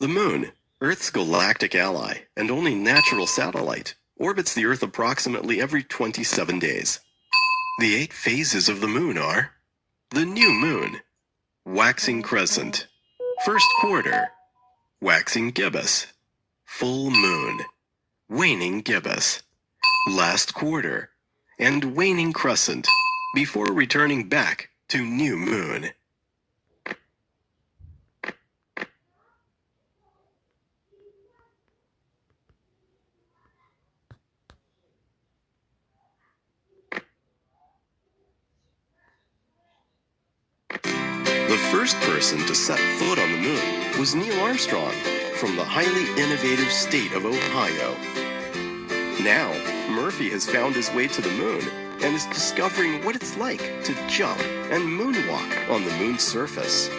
The Moon, Earth's galactic ally and only natural satellite, orbits the Earth approximately every 27 days. The 8 phases of the Moon are: the new Moon, waxing crescent, first quarter, waxing gibbous, full moon, waning gibbous, last quarter, and waning crescent, before returning back to new moon. The first person to set foot on the moon was Neil Armstrong from the highly innovative state of Ohio. Now, Murphy has found his way to the moon and is discovering what it's like to jump and moonwalk on the moon's surface.